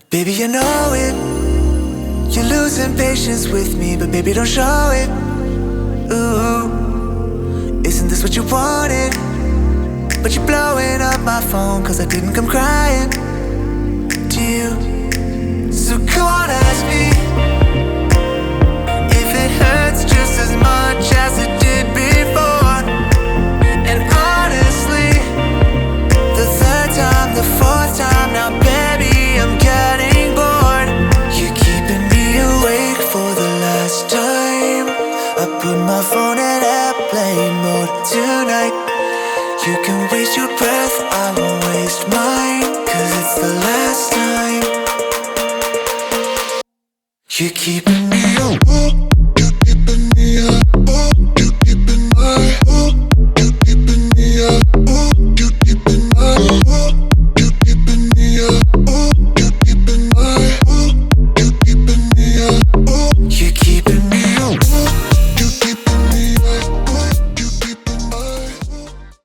Baby, you know it. You're losing patience with me, but baby, don't show it. Ooh, isn't this what you wanted? But you're blowing up my phone, cause I didn't come crying to you. So come on, ask me if it hurts just as much as it did before. And honestly, the third time, the fourth time, now baby, I'm getting bored. You're keeping me awake for the last time. I put my phone in airplane mode tonight. You can waste your breath, I won't waste mine, cause it's the last time. You're keeping me